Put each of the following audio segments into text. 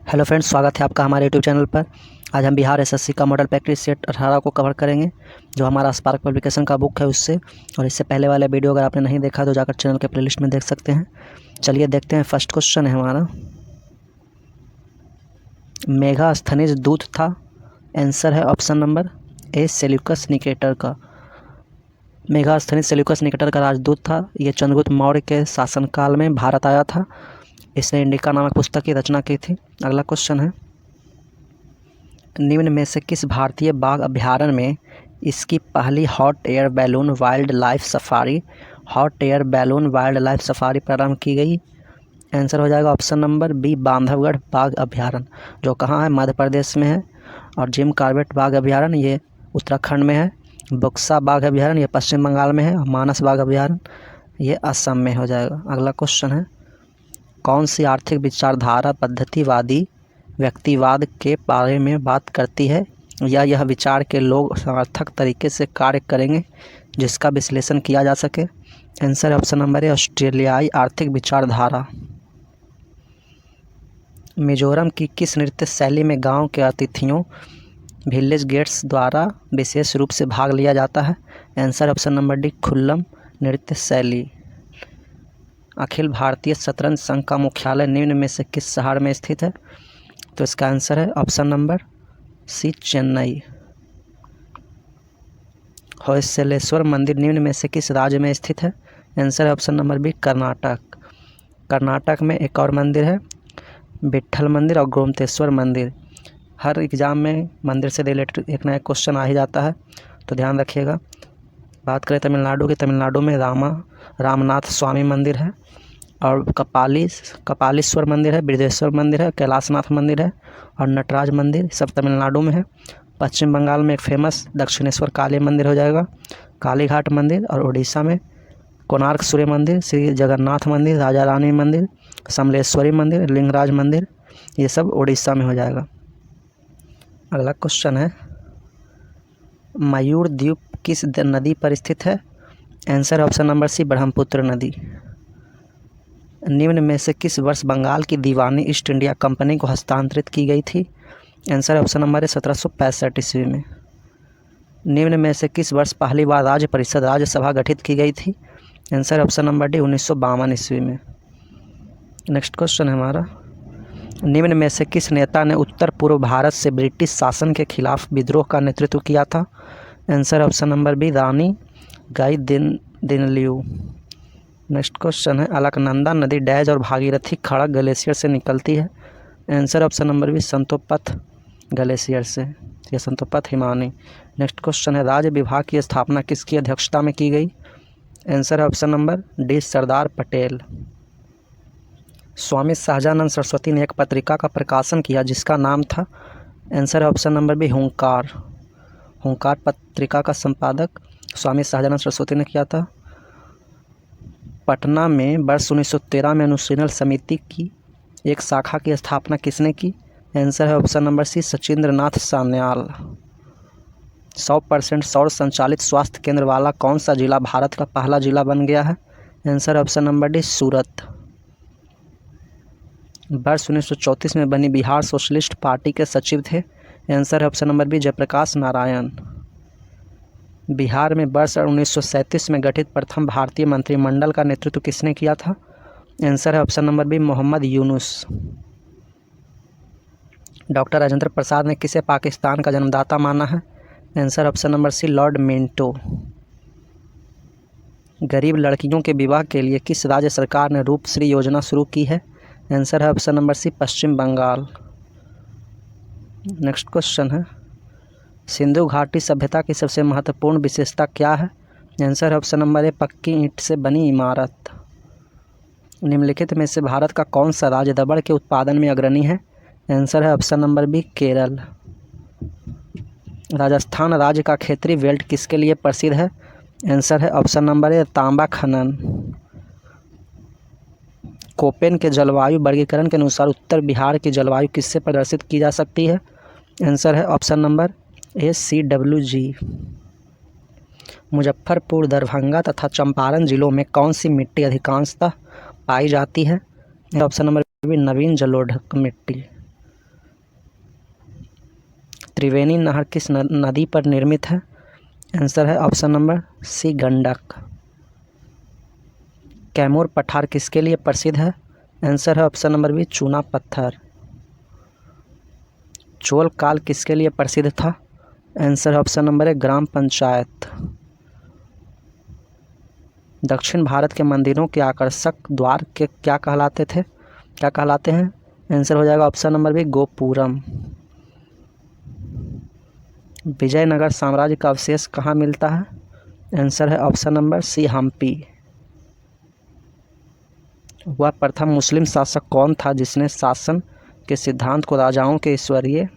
Hello friends, स्वागत है आपका हमारे यूट्यूब चैनल पर। आज हम बिहार एसएससी का मॉडल प्रैक्टिस सेट 18 को कवर करेंगे, जो हमारा स्पार्क पब्लिकेशन का बुक है उससे। और इससे पहले वाला वीडियो अगर आपने नहीं देखा तो जाकर चैनल के प्लेलिस्ट में देख सकते हैं। चलिए देखते हैं। फर्स्ट क्वेश्चन है हमारा, मेगास्थनीज दूत था। आंसर है option number A Seleucus Nicator का। मेगास्थनीज सेल्यूकस निकेटर का राजदूत था। ये चंद्रगुप्त मौर्य के शासनकाल में भारत आया था। इसने इंडिका नामक पुस्तक की रचना की थी। अगला क्वेश्चन है, निम्न में से किस भारतीय बाघ अभयारण्य में इसकी पहली hot air balloon wild life safari प्रारंभ की गई? आंसर हो जाएगा ऑप्शन नंबर बी बांधवगढ़ बाघ अभयारण्य, जो कहाँ है? मध्य प्रदेश में है। और जिम कॉर्बेट बाघ अभयारण्य ये उत्तराखंड में है। बक्सा बाघ अभयारण्य ये पश्चिम बंगाल में है। और मानस बाघ अभयारण्य ये असम में हो जाएगा। अगला क्वेश्चन है, कौन सी आर्थिक विचारधारा पद्धतिवादी व्यक्तिवाद के बारे में बात करती है, या यह विचार के लोग सार्थक तरीके से कार्य करेंगे जिसका विश्लेषण किया जा सके? आंसर ऑप्शन नंबर ए ऑस्ट्रेलियाई आर्थिक विचारधारा। मिजोरम की किस नृत्य शैली में गांव के अतिथियों विलेज गेट्स द्वारा विशेष रूप से भाग लिया जाता है? आंसर ऑप्शन नंबर डी खुल्लम नृत्य शैली। अखिल भारतीय शतरंज संघ का मुख्यालय निम्न में से किस शहर में स्थित है? तो इसका आंसर है option number C Chennai. Hoysaleswara मंदिर निम्न में से किस राज्य में स्थित है? आंसर है option number B Karnataka. Karnataka में एक और मंदिर है, विट्ठल मंदिर और गोमतेश्वर मंदिर। हर एग्ज़ाम में मंदिर से रिलेटेड एक नया क्वेश्चन आ ही जाता है, तो ध्यान रखिएगा। बात करें तमिलनाडु की, तमिलनाडु में रामनाथ स्वामी मंदिर है, और कपालीश्वर मंदिर है, बृजेश्वर मंदिर है, कैलाशनाथ मंदिर है और नटराज मंदिर, सब तमिलनाडु में है। पश्चिम बंगाल में एक फेमस दक्षिणेश्वर काली मंदिर हो जाएगा, कालीघाट मंदिर। और उड़ीसा में कोणार्क सूर्य मंदिर, श्री जगन्नाथ मंदिर, राजा रानी मंदिर, समलेश्वरी मंदिर, लिंगराज मंदिर, ये सब उड़ीसा में हो जाएगा। अगला क्वेश्चन है, मयूर द्वीप किस नदी पर स्थित है? Answer option number C Brahmaputra नदी। निम्न में से किस वर्ष बंगाल की दीवानी ईस्ट इंडिया कंपनी को हस्तांतरित की गई थी? आंसर ऑप्शन नंबर है 1765 ईस्वी में। निम्न में से किस वर्ष पहली बार राज्य परिषद राज्यसभा गठित की गई थी? आंसर ऑप्शन नंबर डी 1952 ईस्वी में। नेक्स्ट क्वेश्चन है हमारा, निम्न में से किस नेता ने उत्तर पूर्व भारत से ब्रिटिश शासन के खिलाफ विद्रोह का नेतृत्व किया था? आंसर ऑप्शन नंबर बी रानी गाई दिनलियू। नेक्स्ट क्वेश्चन है, अलकनंदा नदी डैज और भागीरथी खड़क ग्लेशियर से निकलती है? Answer option number B Satopanth glacier से, या संतोपथ हिमानी। नेक्स्ट क्वेश्चन है, राज्य विभाग की स्थापना किसकी अध्यक्षता में की गई? आंसर है option number D Sardar Patel. Swami Sahajanand Saraswati ने एक पत्रिका का प्रकाशन किया जिसका नाम था? आंसर है ऑप्शन नंबर बी हुंकार। हुंकार पत्रिका का संपादक स्वामी सहजानंद सरस्वती ने किया था। पटना में वर्ष 1913 में अनुशीलन समिति की एक शाखा की स्थापना किसने की? आंसर है option number C Sachindranath Sanyal. 100% सौर संचालित स्वास्थ्य केंद्र वाला कौन सा जिला भारत का पहला जिला बन गया है? आंसर ऑप्शन नंबर डी सूरत। वर्ष 1934 में बनी बिहार सोशलिस्ट पार्टी के सचिव थे? आंसर है option number B Jayaprakash Narayan. Bihar में वर्ष 1937 में गठित प्रथम भारतीय मंत्रिमंडल का नेतृत्व किसने किया था? आंसर है option number B Muhammad Yunus. Doctor Rajendra Prasad ने किसे पाकिस्तान का जन्मदाता माना है? Answer option number C Lord Minto. गरीब लड़कियों के विवाह के लिए किस राज्य सरकार ने रूपश्री योजना शुरू की है? आंसर है ऑप्शन नंबर सी पश्चिम बंगाल। नेक्स्ट क्वेश्चन है, सिंधु घाटी सभ्यता की सबसे महत्वपूर्ण विशेषता क्या है? आंसर है ऑप्शन नंबर ए पक्की ईंट से बनी इमारत। निम्नलिखित में से भारत का कौन सा राज्य रबड़ के उत्पादन में अग्रणी है? आंसर है option number B Kerala. Rajasthan राज्य का क्षेत्रीय बेल्ट किसके लिए प्रसिद्ध है? आंसर है ऑप्शन नंबर ए तांबा खनन। कोपेन के जलवायु वर्गीकरण के अनुसार उत्तर बिहार की जलवायु किससे प्रदर्शित की जा सकती है? आंसर है option number A CWG। Muzaffarpur, Darbhanga तथा चंपारण जिलों में कौन सी मिट्टी अधिकांशतः पाई जाती है? ऑप्शन नंबर बी नवीन जलोढ़ मिट्टी। त्रिवेणी नहर किस नदी पर निर्मित है? आंसर है option number C, Gandak. Kaimur पठार किसके लिए प्रसिद्ध है? आंसर है ऑप्शन नंबर बी, चूना पत्थर। चोल काल किसके लिए प्रसिद्ध था? आंसर है ऑप्शन नंबर ए, ग्राम पंचायत। दक्षिण भारत के मंदिरों के आकर्षक द्वार के क्या कहलाते हैं? आंसर हो जाएगा option number B, gopuram. Vijayanagar साम्राज्य का अवशेष कहाँ मिलता है? आंसर है ऑप्शन नंबर सी, हम्पी। वह प्रथम मुस्लिम शासक कौन था जिसने शासन के सिद्धांत को राजाओं के ईश्वरीय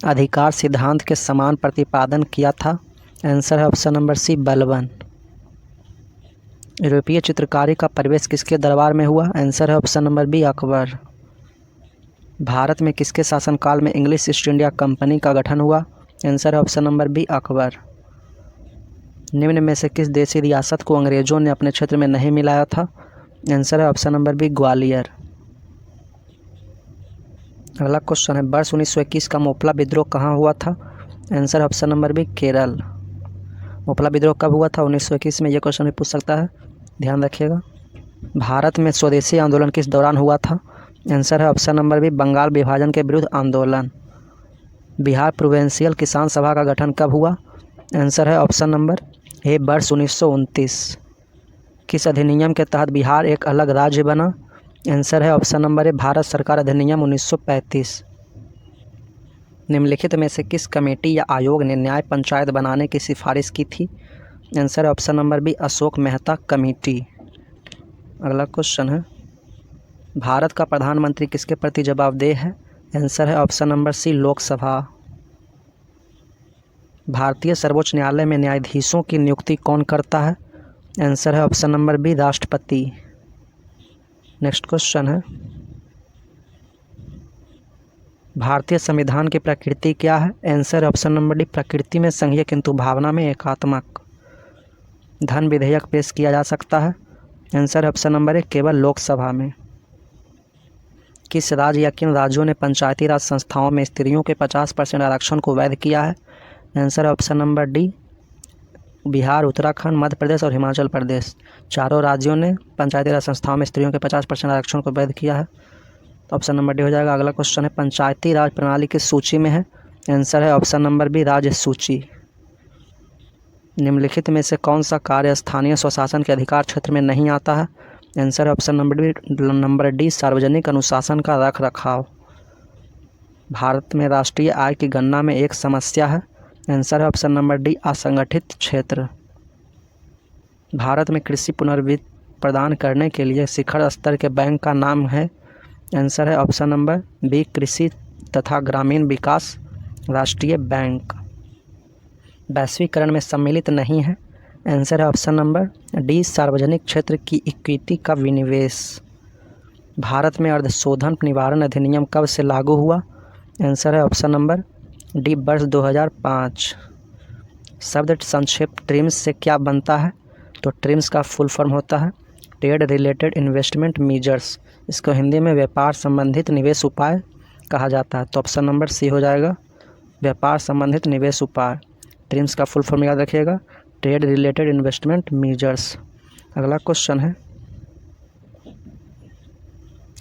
अधिकार सिद्धांत के समान प्रतिपादन किया था? आंसर है ऑप्शन नंबर सी, बलबन। यूरोपीय चित्रकारी का प्रवेश किसके दरबार में हुआ? आंसर है option number B, Akbar. Bharat में किसके शासनकाल में इंग्लिश ईस्ट इंडिया कंपनी का गठन हुआ? आंसर है ऑप्शन नंबर बी, अकबर। निम्न में से किस देशी रियासत को अंग्रेजों ने अपने क्षेत्र में नहीं मिलाया था? आंसर है ऑप्शन नंबर बी, ग्वालियर। अगला क्वेश्चन है, वर्ष 1921 का मोपला विद्रोह कहाँ हुआ था? आंसर है option number B, Kerala. Moplah विद्रोह कब हुआ था? 1921 में। यह क्वेश्चन भी पूछ सकता है, ध्यान रखिएगा। भारत में स्वदेशी आंदोलन किस दौरान हुआ था? आंसर है ऑप्शन नंबर बी, बंगाल विभाजन के विरुद्ध आंदोलन। बिहार प्रोविंशियल किसान सभा का गठन कब हुआ? आंसर है ऑप्शन नंबर ए, वर्ष 1929। किस अधिनियम के तहत बिहार एक अलग राज्य बना? आंसर है ऑप्शन नंबर ए, भारत सरकार अधिनियम 1935। निम्नलिखित में से किस कमेटी या आयोग ने न्याय पंचायत बनाने की सिफारिश की थी? आंसर है option number B, Ashok Mehta committee. अगला क्वेश्चन है, भारत का प्रधानमंत्री किसके प्रति जवाबदेह है? आंसर है ऑप्शन नंबर सी, लोकसभा। भारतीय सर्वोच्च न्यायालय में न्यायाधीशों की नियुक्ति कौन करता है? आंसर है ऑप्शन नंबर बी, राष्ट्रपति। नेक्स्ट क्वेश्चन है, भारतीय संविधान की प्रकृति क्या है? आंसर है ऑप्शन नंबर डी, प्रकृति में संघीय किंतु भावना में एकात्मक। धन विधेयक पेश किया जा सकता है? आंसर है ऑप्शन नंबर ए, केवल लोकसभा में। किस राज्य या किन राज्यों ने पंचायती राज संस्थाओं में स्त्रियों के 50% आरक्षण को वैध किया है? आंसर है option number D, Bihar, Uttarakhand, Madhya Pradesh और हिमाचल प्रदेश। चारों राज्यों ने पंचायती राज संस्थाओं में स्त्रियों के 50% आरक्षण को वैध किया है, तो ऑप्शन नंबर डी हो जाएगा। अगला क्वेश्चन है, पंचायती राज प्रणाली किस सूची में है? आंसर है ऑप्शन नंबर बी, राज्य सूची। निम्नलिखित में से कौन सा कार्य स्थानीय स्वशासन के अधिकार क्षेत्र में नहीं आता है? आंसर है ऑप्शन नंबर डी, सार्वजनिक अनुशासन का रख रखाव। भारत में राष्ट्रीय आय की गणना में एक समस्या है? आंसर है ऑप्शन नंबर डी, असंगठित क्षेत्र। भारत में कृषि पुनर्वित्त प्रदान करने के लिए शिखर स्तर के बैंक का नाम है? आंसर है ऑप्शन नंबर बी, कृषि तथा ग्रामीण विकास राष्ट्रीय बैंक। वैश्वीकरण में सम्मिलित नहीं है? आंसर है ऑप्शन नंबर डी, सार्वजनिक क्षेत्र की इक्विटी का विनिवेश। भारत में अर्धशोधन निवारण अधिनियम कब से लागू हुआ? आंसर है ऑप्शन नंबर डी, वर्ष 2005। शब्द संक्षेप ट्रिम्स से क्या बनता है? तो ट्रिम्स का फुल फॉर्म होता है ट्रेड रिलेटेड इन्वेस्टमेंट मीजर्स। इसको हिंदी में व्यापार संबंधित निवेश उपाय कहा जाता है, तो ऑप्शन नंबर सी हो जाएगा, व्यापार संबंधित निवेश उपाय। ट्रिम्स का फुल फॉर्म याद रखिएगा, ट्रेड रिलेटेड इन्वेस्टमेंट मीजर्स। अगला क्वेश्चन है,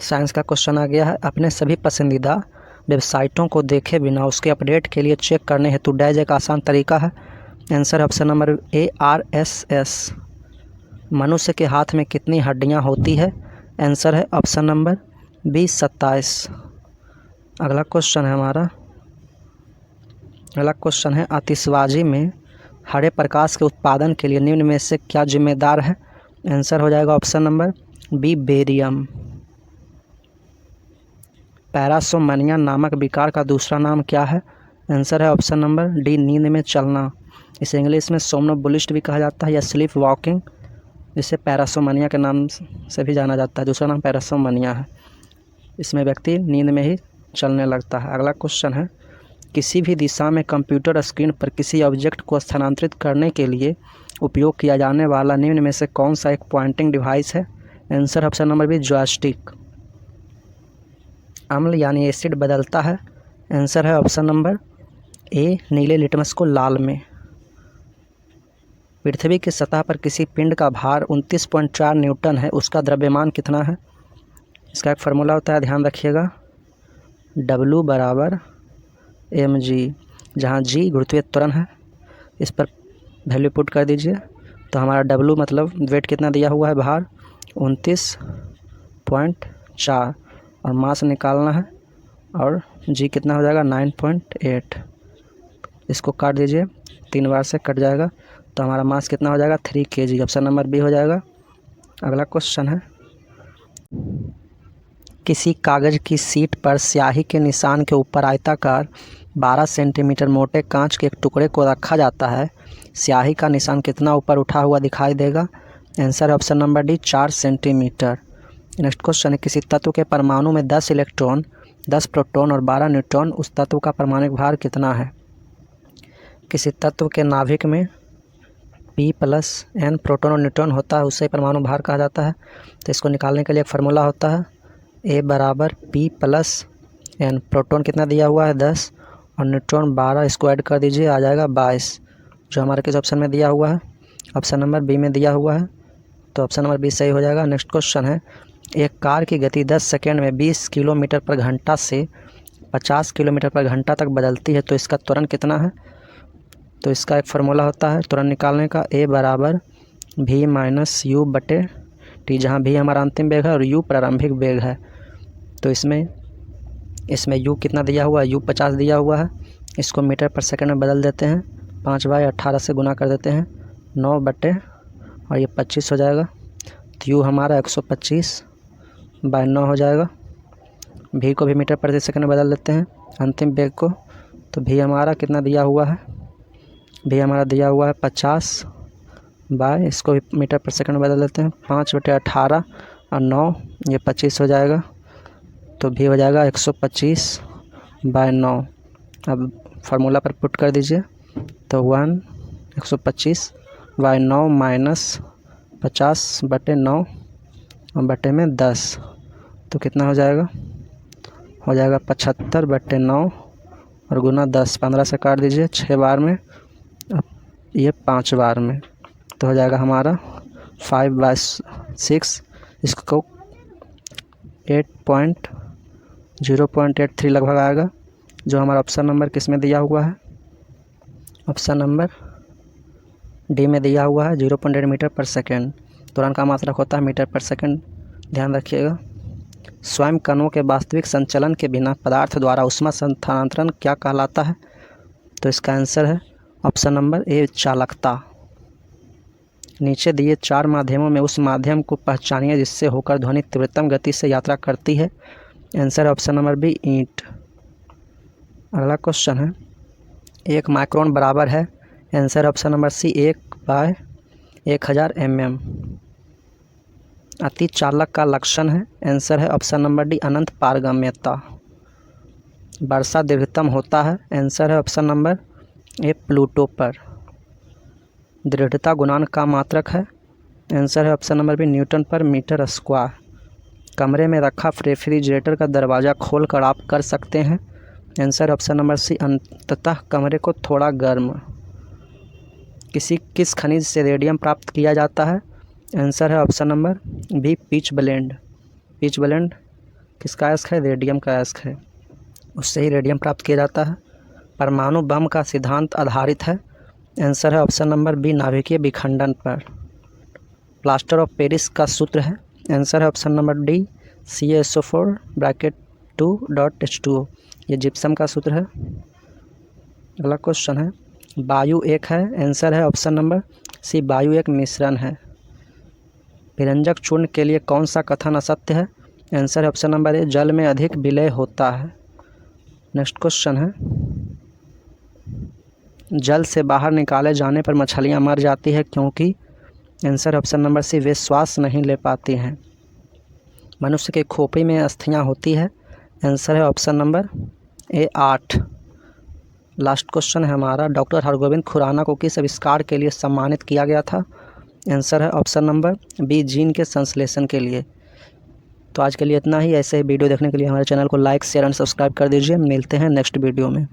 साइंस का क्वेश्चन आ गया है। अपने सभी पसंदीदा वेबसाइटों को देखे बिना उसके अपडेट के लिए चेक करने हेतु डैश एक आसान तरीका है? आंसर है ऑप्शन नंबर ए, RSS। मनुष्य के हाथ में कितनी हड्डियां होती है? आंसर है ऑप्शन नंबर बी, 27। अगला क्वेश्चन है हमारा, अगला क्वेश्चन है, आतिशबाजी में हरे प्रकाश के उत्पादन के लिए निम्न में से क्या जिम्मेदार है? आंसर हो जाएगा option number B, barium. Parasomnia नामक विकार का दूसरा नाम क्या है? आंसर है ऑप्शन नंबर डी, नींद में चलना। इसे इंग्लिश में सोमनोबुलिस्ट भी कहा जाता है या स्लीप वॉकिंग, जिसे पैरासोमनिया के नाम से भी जाना जाता है। दूसरा नाम पैरासोमनिया है। इसमें व्यक्ति नींद में ही चलने लगता है। अगला क्वेश्चन है, किसी भी दिशा में कंप्यूटर स्क्रीन पर किसी ऑब्जेक्ट को स्थानांतरित करने के लिए उपयोग किया जाने वाला निम्न में से कौन सा एक पॉइंटिंग डिवाइस है? Answer option number B, joystick. अम्ल यानी एसिड बदलता है? आंसर है ऑप्शन नंबर ए, नीले लिटमस को लाल में। पृथ्वी की सतह पर किसी पिंड का भार 29.4 न्यूटन है, उसका द्रव्यमान कितना है? इसका एक फार्मूला होता है, ध्यान रखिएगा। W बराबर mg, जहाँ g गुरुत्वीय त्वरण है। इस पर वैल्यू पुट कर दीजिए तो हमारा W मतलब वेट कितना दिया हुआ है, भार 29.4, और मास निकालना है, और g कितना हो जाएगा 9.8। इसको काट दीजिए, 3 बार से कट जाएगा तो हमारा मास कितना हो जाएगा 3 kg। ऑप्शन नंबर बी हो जाएगा। अगला क्वेश्चन है, किसी कागज़ की शीट पर स्याही के निशान के ऊपर आयताकार 12 सेंटीमीटर मोटे कांच के एक टुकड़े को रखा जाता है। स्याही का निशान कितना ऊपर उठा हुआ दिखाई देगा? आंसर है option number D, 4 centimetre. Next question है, किसी तत्व के परमाणु में 10 इलेक्ट्रॉन, 10 प्रोटॉन और 12 न्यूट्रॉन, उस तत्व का परमाणुक भार कितना है? किसी तत्व के नाभिक में P+N प्रोटॉन और न्यूट्रॉन होता है, उससे परमाणु भार कहा जाता है। तो इसको निकालने के लिए एक फार्मूला होता है, A बराबर P+N। प्रोटॉन कितना दिया हुआ है 10 और न्यूट्रॉन 12, इसको ऐड कर दीजिए, आ जाएगा 22, जो हमारे किस ऑप्शन में दिया हुआ है? ऑप्शन नंबर बी में दिया हुआ है, तो ऑप्शन नंबर बी सही हो जाएगा। नेक्स्ट क्वेश्चन है, एक कार की गति 10 सेकेंड में 20 किलोमीटर पर घंटा से 50 किलोमीटर पर घंटा तक बदलती है, तो इसका त्वरण कितना है? तो इसका एक फार्मूला होता है त्वरण निकालने का, A बराबर V-U/T, जहाँ V हमारा अंतिम वेग है और U प्रारंभिक वेग है। तो इसमें U कितना दिया हुआ है? U 50 दिया हुआ है। इसको मीटर पर सेकंड में बदल देते हैं, 5/18 से गुना कर देते हैं, 9 और ये 25 हो जाएगा। तो U हमारा 125/9 हो जाएगा। V को भी मीटर प्रति सेकंड में बदल देते हैं, अंतिम वेग को। तो V हमारा कितना दिया हुआ है? V हमारा दिया हुआ है 50 बाय, इसको भी मीटर पर सेकंड में बदल देते हैं, 5/18 और 9, ये 25 हो जाएगा। तो V हो जाएगा 125/9। अब फार्मूला पर पुट कर दीजिए तो 125/9 माइनस 50/9 और बटे में 10, तो कितना हो जाएगा? हो जाएगा 75/9 और गुना 10, 15 से काट दीजिए, 6 बार में, अब ये 5 बार में, तो हो जाएगा हमारा 5/6। इसको 0.83 लगभग आएगा, जो हमारा ऑप्शन नंबर किस में दिया हुआ है? ऑप्शन नंबर डी में दिया हुआ है, 0.8 मीटर पर सेकेंड। त्वरण का मात्रक होता है मीटर पर सेकेंड, ध्यान रखिएगा। स्वयं कणों के वास्तविक संचलन के बिना पदार्थ द्वारा ऊष्मा स्थानांतरण क्या कहलाता है? तो इसका आंसर है ऑप्शन नंबर ए, चालकता। नीचे दिए 4 माध्यमों में उस माध्यम को पहचानिए जिससे होकर ध्वनि तीव्रतम गति से यात्रा करती है। आंसर है ऑप्शन नंबर बी, ईंट। अगला क्वेश्चन है, 1 माइक्रोन बराबर है? Answer option number C, 1/1000 mm। अति चालक का लक्षण है? आंसर है ऑप्शन नंबर डी, अनंत पारगम्यता। वर्षा दीर्घतम होता है? आंसर है ऑप्शन नंबर ए, प्लूटो पर। दृढ़ता गुणांक का मात्रक है? आंसर है ऑप्शन नंबर बी, न्यूटन पर मीटर स्क्वायर। कमरे में रखा रेफ्रिजरेटर का दरवाज़ा खोलकर आप कर सकते हैं? आंसर ऑप्शन नंबर सी, अंततः कमरे को थोड़ा गर्म। किस खनिज से रेडियम प्राप्त किया जाता है? आंसर है option number B, pitchblende. Pitchblende किसका अयस्क है? रेडियम का अयस्क है, उससे ही रेडियम प्राप्त किया जाता है। परमाणु बम का सिद्धांत आधारित है? आंसर है ऑप्शन नंबर बी, नाभिकीय विखंडन पर। प्लास्टर ऑफ पेरिस का सूत्र है? आंसर है ऑप्शन नंबर डी, CaSO4(2.H2O। ये जिप्सम का सूत्र है। अगला क्वेश्चन है, वायु एक है? आंसर है ऑप्शन नंबर सी, वायु एक मिश्रण है। विरंजक चूर्ण के लिए कौन सा कथन असत्य है? आंसर है ऑप्शन नंबर ए, जल में अधिक विलय होता है। नेक्स्ट क्वेश्चन है, जल से बाहर निकाले जाने पर मछलियां मर जाती है क्योंकि? आंसर ऑप्शन नंबर सी, वे श्वास नहीं ले पाती हैं। मनुष्य के खोपड़ी में अस्थियां होती है? आंसर है option number A, 8। Last question है हमारा, डॉक्टर हरगोविंद खुराना को किस आविष्कार के लिए सम्मानित किया गया था? आंसर है ऑप्शन नंबर बी, जीन के संश्लेषण के लिए। तो आज के लिए इतना ही। ऐसे ही वीडियो देखने के लिए हमारे चैनल को लाइक शेयर एंड सब्सक्राइब कर दीजिए। मिलते हैं नेक्स्ट वीडियो में।